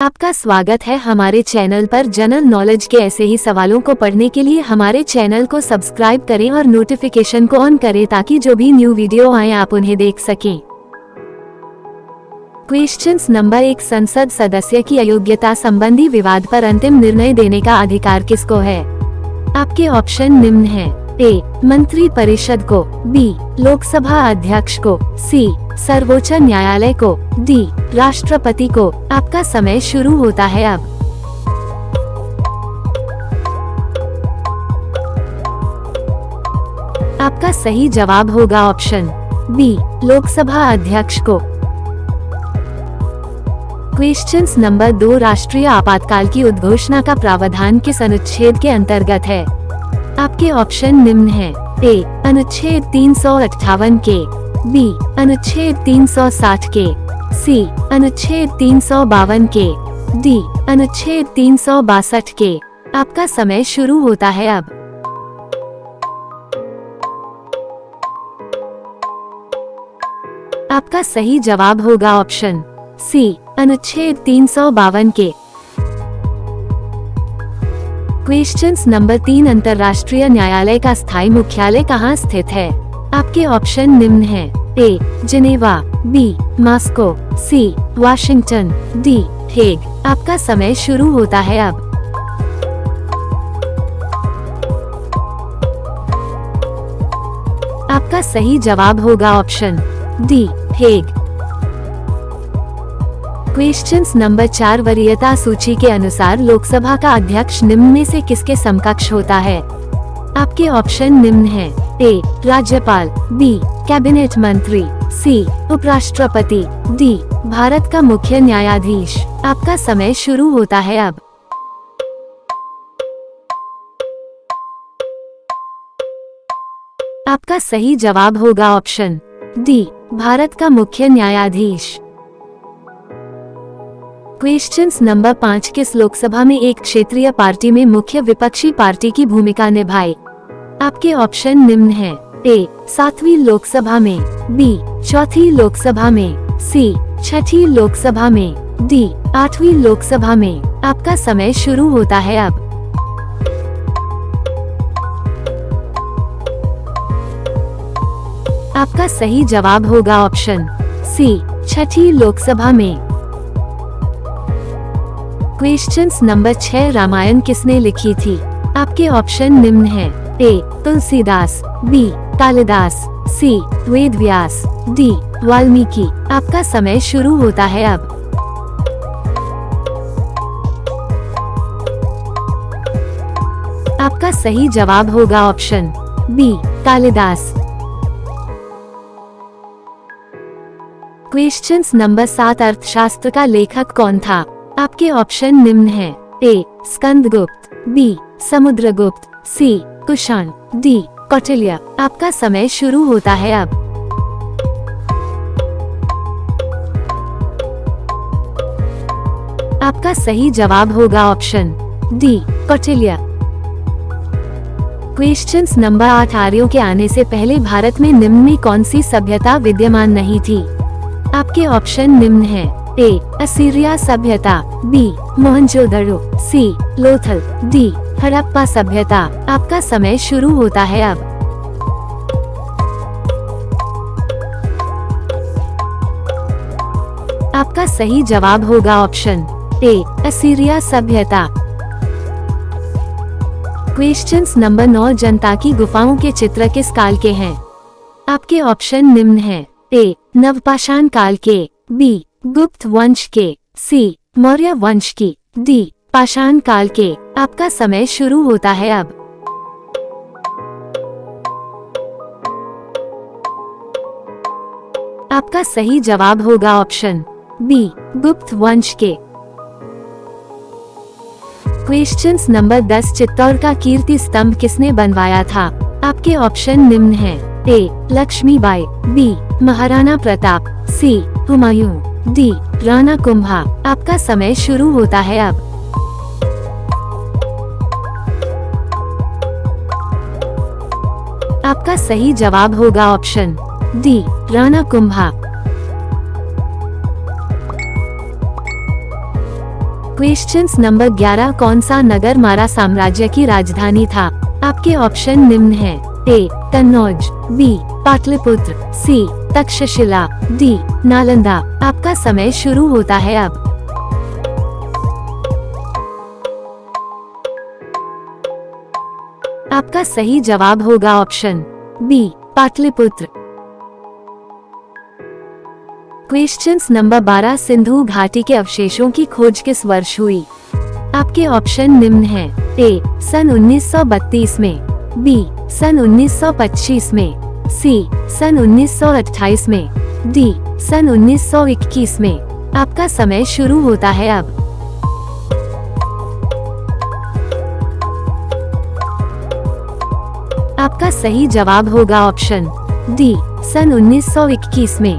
आपका स्वागत है हमारे चैनल पर। जनरल नॉलेज के ऐसे ही सवालों को पढ़ने के लिए हमारे चैनल को सब्सक्राइब करें और नोटिफिकेशन को ऑन करें ताकि जो भी न्यू वीडियो आए आप उन्हें देख सकें। क्वेश्चंस नंबर 1, संसद सदस्य की अयोग्यता संबंधी विवाद पर अंतिम निर्णय देने का अधिकार किसको है? आपके ऑप्शन निम्न हैं। ए, मंत्री परिषद को, बी, लोकसभा अध्यक्ष को, सी, सर्वोच्च न्यायालय को, डी, राष्ट्रपति को। आपका समय शुरू होता है अब। आपका सही जवाब होगा ऑप्शन बी, लोकसभा अध्यक्ष को। क्वेश्चंस नंबर 2, राष्ट्रीय आपातकाल की उद्घोषणा का प्रावधान किस अनुच्छेद के अंतर्गत है? आपके ऑप्शन निम्न हैं। ए, अनुच्छेद 358 के, बी, अनुच्छेद 360 के, सी, अनुच्छेद 352 के, डी, अनुच्छेद 362 के। आपका समय शुरू होता है अब। आपका सही जवाब होगा ऑप्शन सी, अनुच्छेद 352 के। क्वेश्चंस नंबर 3, अंतर्राष्ट्रीय न्यायालय का स्थायी मुख्यालय कहाँ स्थित है? आपके ऑप्शन निम्न हैं। ए, जिनेवा, बी, मॉस्को, सी, वाशिंगटन, डी, हेग। आपका समय शुरू होता है अब। आपका सही जवाब होगा option D, Hague. Questions number 4, वरीयता सूची के अनुसार लोकसभा का अध्यक्ष निम्न में से किसके समकक्ष होता है? आपके ऑप्शन निम्न हैं। ए, राज्यपाल, बी, कैबिनेट मंत्री, सी, उपराष्ट्रपति, डी, भारत का मुख्य न्यायाधीश। आपका समय शुरू होता है अब। आपका सही जवाब होगा ऑप्शन डी, भारत का मुख्य न्यायाधीश। क्वेश्चंस नंबर 5, किस लोकसभा में एक क्षेत्रीय पार्टी में मुख्य विपक्षी पार्टी की भूमिका निभाई? आपके ऑप्शन निम्न हैं। ए, 7वीं लोकसभा में, बी, 4थी लोकसभा में, सी, 6ठी लोकसभा में, डी, 8वीं लोकसभा में। आपका समय शुरू होता है अब। आपका सही जवाब होगा ऑप्शन सी, 6ठी लोकसभा में। क्वेश्चंस नंबर 6, रामायण किसने लिखी थी? आपके ऑप्शन निम्न हैं। ए, तुलसीदास, बी, कालिदास, सी, वेदव्यास, डी, वाल्मीकि। आपका समय शुरू होता है अब। आपका सही जवाब होगा option B, Kalidas. Questions number 7, अर्थशास्त्र का लेखक कौन था? आपके ऑप्शन निम्न हैं। ए, स्कंदगुप्त, बी, समुद्रगुप्त, सी, कुषाण, डी, कौटिल्य। आपका समय शुरू होता है अब। आपका सही जवाब होगा option D, Kautilya. Questions number 8, आर्यों के आने से पहले भारत में निम्न में कौन सी सभ्यता विद्यमान नहीं थी? आपके ऑप्शन निम्न हैं। ए, असीरिया सभ्यता, बी, मोहनजोदड़ो, सी, लोथल, डी, हड़प्पा सभ्यता। आपका समय शुरू होता है अब। आपका सही जवाब होगा ऑप्शन ए, असीरिया सभ्यता। क्वेश्चंस नंबर 9, जनता की गुफाओं के चित्र किस काल के हैं? आपके ऑप्शन निम्न हैं। ए, नवपाषाण काल के, बी, गुप्त वंश के, सी, मौर्य वंश की, डी, पाषाण काल के। आपका समय शुरू होता है अब। आपका सही जवाब होगा ऑप्शन बी, गुप्त वंश के। क्वेश्चंस नंबर 10, चित्तौड़ का कीर्ति स्तंभ किसने बनवाया था? आपके ऑप्शन निम्न हैं। ए, लक्ष्मीबाई, बी, महाराणा प्रताप, सी, हुमायूं, डी, राणा कुंभा। आपका समय शुरू होता है अब। आपका सही जवाब होगा option D, Rana Kumbha. Questions number 11, कौन सा नगर मारा साम्राज्य की राजधानी था? आपके ऑप्शन निम्न हैं। ए कन्नौज, बी पाटलिपुत्र, सी तक्षशिला, डी नालंदा। आपका समय शुरू होता है अब। आपका सही जवाब होगा option B Pataliputra. Questions number 12, Sindhu घाटी के अवशेषों की खोज किस वर्ष हुई? आपके ऑप्शन निम्न हैं। ए सन 1932 में, बी सन 1925 में, सी सन 1928 में, डी सन 1921 में। आपका समय शुरू होता है अब। आपका सही जवाब होगा ऑप्शन डी सन 1921 में।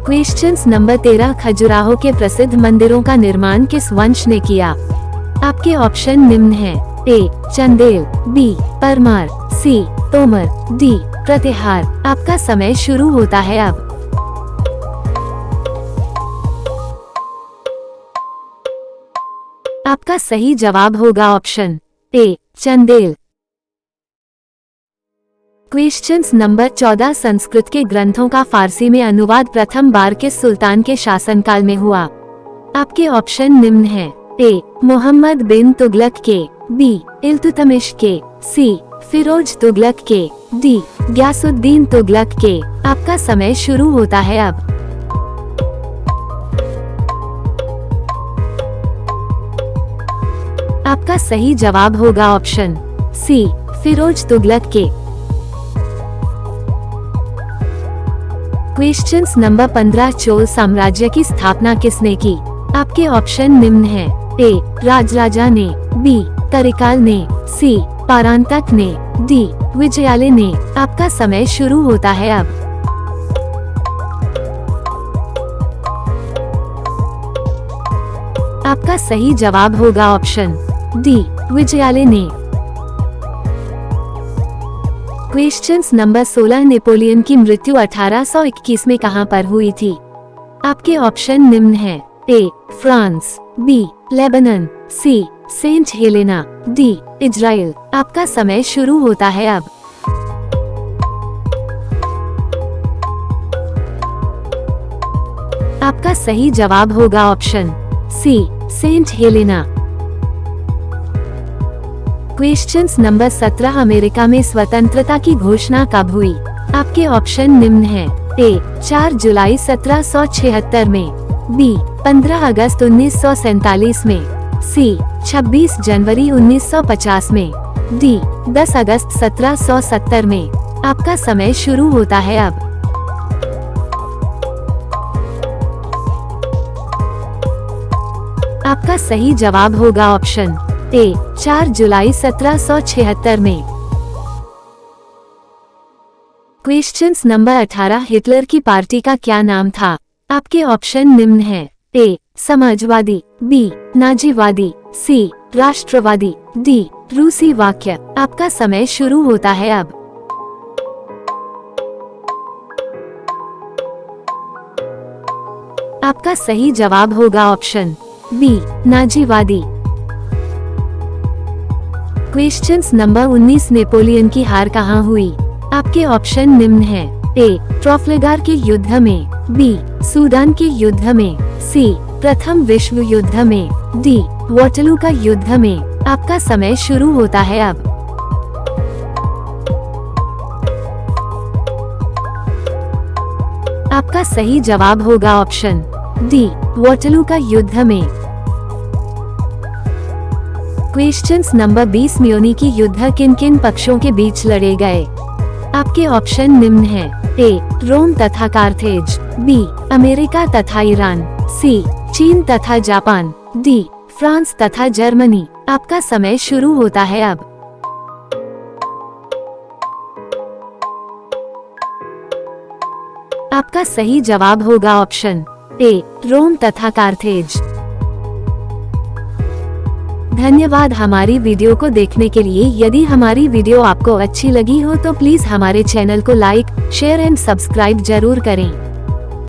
क्वेश्चंस नंबर 13, खजुराहो के प्रसिद्ध मंदिरों का निर्माण किस वंश ने किया? आपके ऑप्शन निम्न हैं। ए चंदेल, बी परमार, सी तोमर, डी प्रतिहार। आपका समय शुरू होता है अब। आपका सही जवाब होगा option A Chandel. Questions number 14, Sanskrit के ग्रंथों का फारसी में अनुवाद प्रथम बार किस सुल्तान के शासनकाल में हुआ? आपके ऑप्शन निम्न हैं। ए मोहम्मद बिन तुगलक के, बी इल्तुतमिश के, सी फिरोज तुगलक के, डी ग्यासुद्दीन तुगलक के। आपका समय शुरू होता है अब। आपका सही जवाब होगा ऑप्शन सी फिरोज तुगलक के। क्वेश्चंस नंबर 15, चोल साम्राज्य की स्थापना किसने की? आपके ऑप्शन निम्न हैं। ए राजराजा ने, बी करिकाल ने, सी पारांतक ने, डी विजयालय ने। आपका समय शुरू होता है अब। आपका सही जवाब होगा ऑप्शन डी विजयालय ने। क्वेश्चंस नंबर 16, नेपोलियन की मृत्यु 1821 में कहां पर हुई थी? आपके ऑप्शन निम्न हैं। A France, B Lebanon, C Saint Helena, D Israel. आपका समय शुरू होता है अब। आपका सही जवाब होगा option C Saint Helena. Questions number 17, America में स्वतंत्रता की घोषणा कब हुई? आपके ऑप्शन निम्न हैं। ए 4 जुलाई 1776 में, बी 15 अगस्त 1947 में, सी 26 जनवरी 1950 में, डी 10 अगस्त 1770 में। आपका समय शुरू होता है अब। आपका सही जवाब होगा ऑप्शन ए 4 जुलाई 1776 में। क्वेश्चंस नंबर 18, हिटलर की पार्टी का क्या नाम था? आपके ऑप्शन निम्न हैं। ए समाजवादी, बी नाजीवादी, सी राष्ट्रवादी, डी रूसी वाक्य। आपका समय शुरू होता है अब। आपका सही जवाब होगा ऑप्शन बी नाजीवादी। क्वेश्चंस नंबर 19, नेपोलियन की हार कहाँ हुई? आपके ऑप्शन निम्न हैं। ए ट्राफलगार के युद्ध में, बी सूडान के युद्ध में, सी प्रथम विश्व युद्ध में, डी वाटरलू का युद्ध में। आपका समय शुरू होता है अब। आपका सही जवाब होगा ऑप्शन डी वाटरलू का युद्ध में। क्वेश्चंस नंबर 20, म्यूनिख युद्ध किन किन पक्षों के बीच लड़े गए? आपके ऑप्शन निम्न हैं। ए रोम तथा कार्थेज, बी अमेरिका तथा ईरान, सी चीन तथा जापान, डी फ्रांस तथा जर्मनी। आपका समय शुरू होता है अब। आपका सही जवाब होगा ऑप्शन ए रोम तथा कार्थेज। धन्यवाद हमारी वीडियो को देखने के लिए। यदि हमारी वीडियो आपको अच्छी लगी हो तो प्लीज हमारे चैनल को लाइक, शेयर एंड सब्सक्राइब जरूर करें।